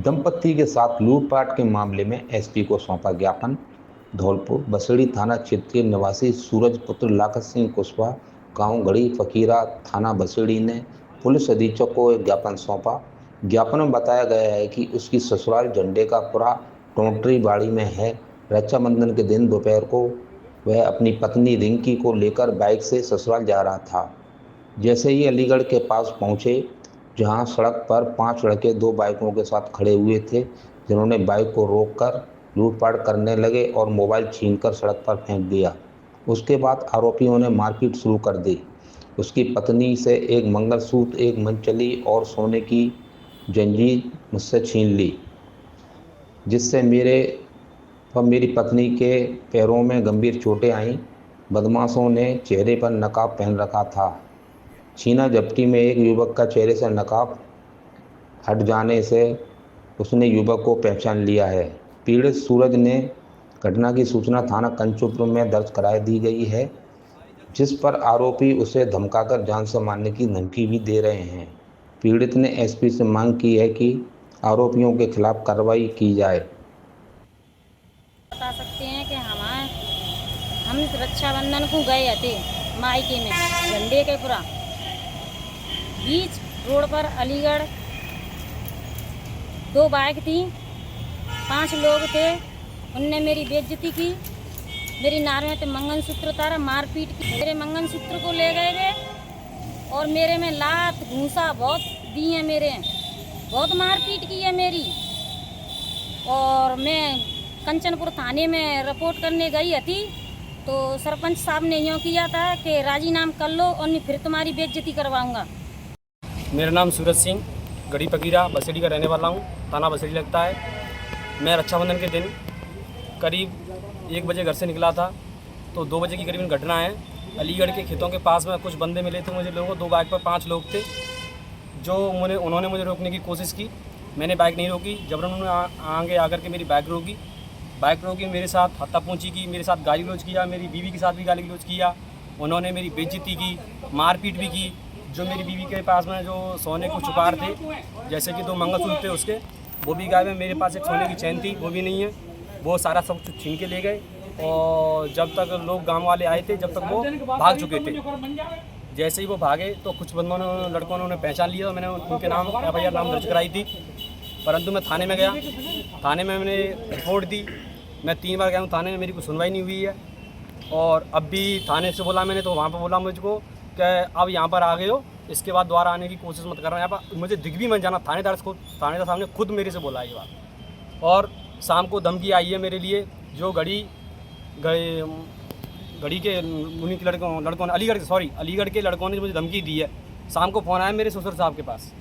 दंपति के साथ लूटपाट के मामले में एसपी को सौंपा ज्ञापन। धौलपुर बसेड़ी थाना क्षेत्र के निवासी सूरज पुत्र लाखत सिंह कुशवाहा गांव गढ़ी फकीरा थाना बसेड़ी ने पुलिस अधीक्षक को एक ज्ञापन सौंपा। ज्ञापन में बताया गया है कि उसकी ससुराल झंडे का पुरा टोंटरी बाड़ी में है। रक्षाबंधन के दिन दोपहर को वह अपनी पत्नी रिंकी को लेकर बाइक से ससुराल जा रहा था। जैसे ही अलीगढ़ के पास पहुंचे, जहां सड़क पर 5 लड़के 2 बाइकों के साथ खड़े हुए थे, जिन्होंने बाइक को रोककर लूटपाट करने लगे और मोबाइल छीनकर सड़क पर फेंक दिया। उसके बाद आरोपियों ने मारपीट शुरू कर दी। उसकी पत्नी से एक मंगलसूत्र, एक मनचली और सोने की जंजीर मुझसे छीन ली, जिससे मेरी पत्नी के पैरों में गंभीर चोटें आईं। बदमाशों ने चेहरे पर नकाब पहन रखा था। छीना झपटी में एक युवक का चेहरे से नकाब हट जाने से उसने युवक को पहचान लिया है। पीड़ित सूरज ने घटना की सूचना थाना कंचुपुर में दर्ज करा दी गई है, जिस पर आरोपी उसे धमकाकर जान से मारने की धमकी भी दे रहे हैं। पीड़ित ने एसपी से मांग की है कि आरोपियों के खिलाफ कार्रवाई की जाए। बता सकते हैं कि हम रक्षाबंधन को गए थे मायके में झंडे के पूरा बीच रोड पर अलीगढ़ 2 बाइक थी, 5 लोग थे। उनने मेरी बेइज्जती की, मेरी नार में तो मंगलसूत्र उतारा, मारपीट की, मेरे मंगलसूत्र को ले गए वे और मेरे में लात घूंसा बहुत दी है, मेरे बहुत मारपीट की है मेरी। और मैं कंचनपुर थाने में रिपोर्ट करने गई थी, तो सरपंच साहब ने यूँ किया था कि राजीनामा कर लो और मैं फिर तुम्हारी बेइज्जती करवाऊँगा। मेरा नाम सूरज सिंह गढ़ी फकीरा बसेड़ी का रहने वाला हूँ, थाना बसेड़ी लगता है। मैं रक्षाबंधन के दिन करीब 1 बजे घर से निकला था, तो 2 बजे की करीबन घटना है। अलीगढ़ के खेतों के पास में कुछ बंदे मिले थे मुझे लोगों, 2 बाइक पर 5 लोग थे, जो उन्होंने मुझे रोकने की कोशिश की। मैंने बाइक नहीं रोकी, जबरन उन्होंने आगे आकर के मेरी बाइक रोकी, मेरे साथ हत्तापूंची की, मेरे साथ गाली गलौज किया, मेरी बीवी के साथ भी गाली गलौज किया। उन्होंने मेरी बेइज्जती की, मारपीट भी की। जो मेरी बीवी के पास में जो सोने को चुकार थे, जैसे कि 2 मंगलसूत्र थे उसके, वो भी गायब है। मेरे पास एक सोने की चैन थी, वो भी नहीं है। वो सारा सब कुछ छीन के ले गए और जब तक लोग गांव वाले आए थे, जब तक वो भाग चुके थे। जैसे ही वो भागे तो कुछ लड़कों ने उन्हें पहचान लिया और मैंने उनके नाम FIR नाम दर्ज कराई थी। परंतु मैं थाने में गया, थाने में मैंने रिपोर्ट दी। मैं 3 बार गया हूँ थाने में, मेरी कोई सुनवाई नहीं हुई है। और अब भी थाने से बोला मैंने, तो वहाँ पर बोला मुझको कि अब यहाँ पर आ गए हो, इसके बाद दोबारा आने की कोशिश मत करना। यहाँ पर मुझे दिख भी मत जाना। थानेदार सामने खुद मेरे से बोला है ये बात। और शाम को धमकी आई है मेरे लिए, जो घड़ी के उन्हीं के लड़कों ने अलीगढ़ के लड़कों ने मुझे धमकी दी है। शाम को फ़ोन आया मेरे ससुर साहब के पास,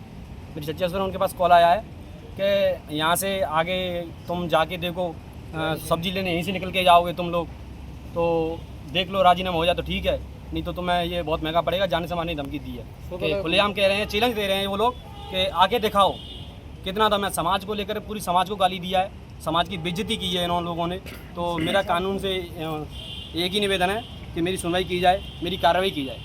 मेरी चचा ससुर, उनके पास कॉल आया है कि यहाँ से आगे तुम जाके देखो, सब्जी लेने यहीं से निकल के जाओगे तुम लोग, तो देख लो राजीनामा हो जाए तो ठीक है, नहीं तो तुम्हें ये बहुत महंगा पड़ेगा। जाने से मारने की धमकी दी है कि खुलेआम कह रहे हैं, चैलेंज दे रहे हैं वो लोग कि आके दिखाओ कितना दम है। समाज को लेकर पूरी समाज को गाली दिया है, समाज की बेइज्जती की है इन लोगों ने। तो मेरा कानून से एक ही निवेदन है कि मेरी सुनवाई की जाए, मेरी कार्रवाई की जाए।